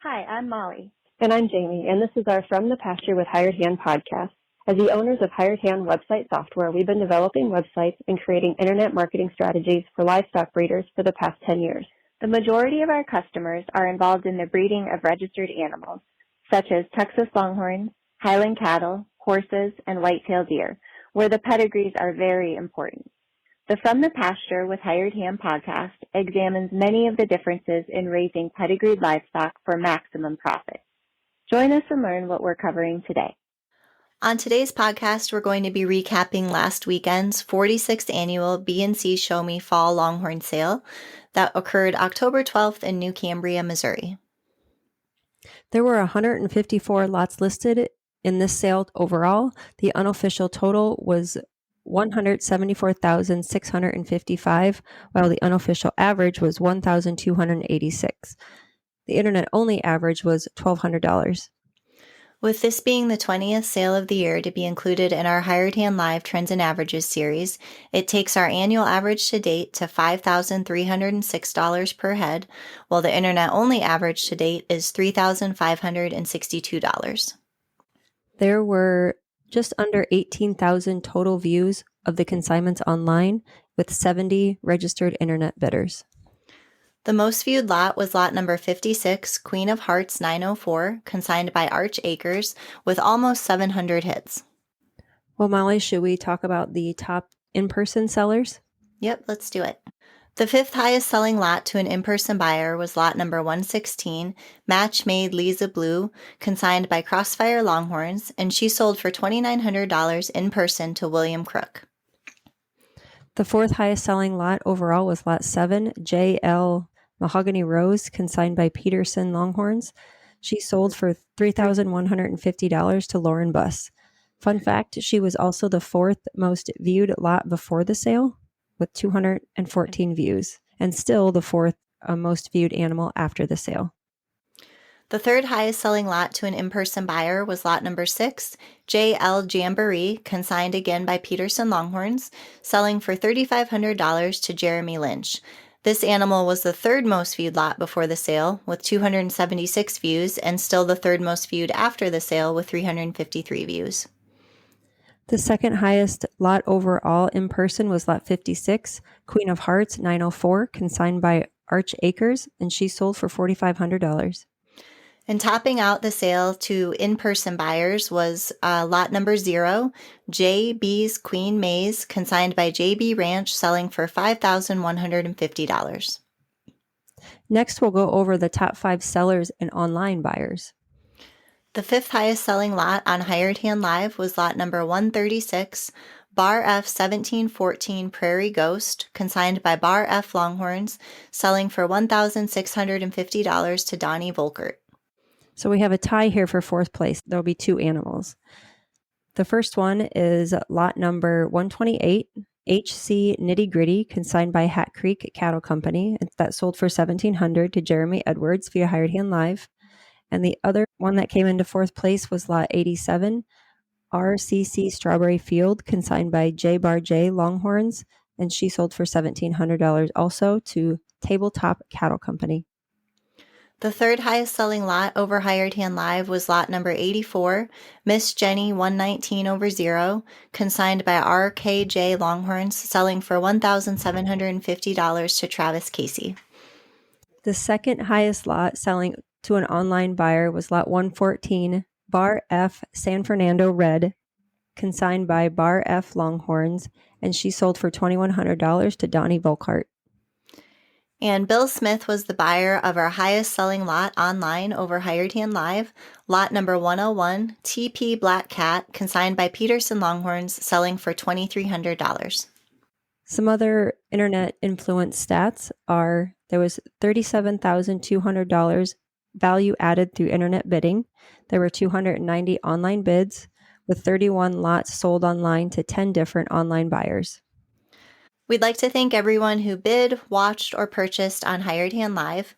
Hi, I'm Molly. And I'm Jamie, and this is our From the Pasture with Hired Hand podcast. As the owners of Hired Hand website software, we've been developing websites and creating internet marketing strategies for livestock breeders for the past 10 years. The majority of our customers are involved in the breeding of registered animals, such as Texas Longhorns, Highland cattle, horses, and white-tailed deer, where the pedigrees are very important. The From the Pasture with Hired Hand podcast examines many of the differences in raising pedigreed livestock for maximum profit. Join us and learn what we're covering today. On today's podcast, we're going to be recapping last weekend's 46th annual B&C Show-Me Fall Longhorn Sale that occurred October 12th in New Cambria, Missouri. There were 154 lots listed in this sale overall. The unofficial total was 174,655, while the unofficial average was 1,286. The internet-only average was $1,200. With this being the 20th sale of the year to be included in our Hired Hand Live Trends and Averages series, it takes our annual average to date to $5,306 per head, while the internet-only average to date is $3,562. There were just under 18,000 total views of the consignments online, with 70 registered internet bidders. The most viewed lot was lot number 56, Queen of Hearts 904, consigned by Arch Acres, with almost 700 hits. Well, Molly, should we talk about the top in-person sellers? Yep, let's do it. The fifth highest selling lot to an in-person buyer was lot number 116, Match Made Lisa Blue, consigned by Crossfire Longhorns, and she sold for $2,900 in person to William Crook. The fourth highest selling lot overall was lot 7, J.L. Mahogany Rose, consigned by Peterson Longhorns. She sold for $3,150 to Lauren Buss. Fun fact, she was also the fourth most viewed lot before the sale, with 214 views, and still the fourth most viewed animal after the sale. The third highest selling lot to an in-person buyer was lot number 6, J.L. Jamboree, consigned again by Peterson Longhorns, selling for $3,500 to Jeremy Lynch. This animal was the third most viewed lot before the sale, with 276 views, and still the third most viewed after the sale, with 353 views. The second highest lot overall in person was lot 56, Queen of Hearts 904, consigned by Arch Acres, and she sold for $4,500. And topping out the sale to in-person buyers was lot number 0, J.B.'s Queen Maze, consigned by J.B. Ranch, selling for $5,150. Next, we'll go over the top 5 sellers and online buyers. The fifth highest selling lot on Hired Hand Live was lot number 136, Bar F 1714 Prairie Ghost, consigned by Bar F Longhorns, selling for $1,650 to Donnie Volkert. So we have a tie here for fourth place. There will be 2 animals. The first one is lot number 128, HC Nitty Gritty, consigned by Hat Creek Cattle Company. That sold for $1,700 to Jeremy Edwards via Hired Hand Live. And the other one that came into fourth place was lot 87, RCC Strawberry Field, consigned by J Bar J Longhorns, and she sold for $1,700 also to Tabletop Cattle Company. The third highest selling lot over Hired Hand Live was lot number 84, Miss Jenny 119/0, consigned by RKJ Longhorns, selling for $1,750 to Travis Casey. The second highest lot selling to an online buyer was lot 114, Bar F San Fernando Red, consigned by Bar F Longhorns, and she sold for $2,100 to Donnie Volkart. And Bill Smith was the buyer of our highest selling lot online over Hired Hand Live, lot number 101, TP Black Cat, consigned by Peterson Longhorns, selling for $2,300. Some other internet influence stats are there was $37,200 value added through internet bidding. There were 290 online bids, with 31 lots sold online to 10 different online buyers. We'd like to thank everyone who bid, watched, or purchased on Hired Hand Live.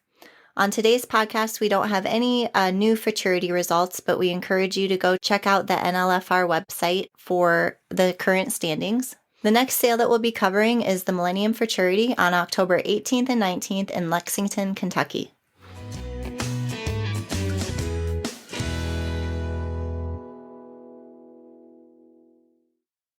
On today's podcast, we don't have any new futurity results, but we encourage you to go check out the NLFR website for the current standings. The next sale that we'll be covering is the Millennium Futurity on October 18th and 19th in Lexington, Kentucky.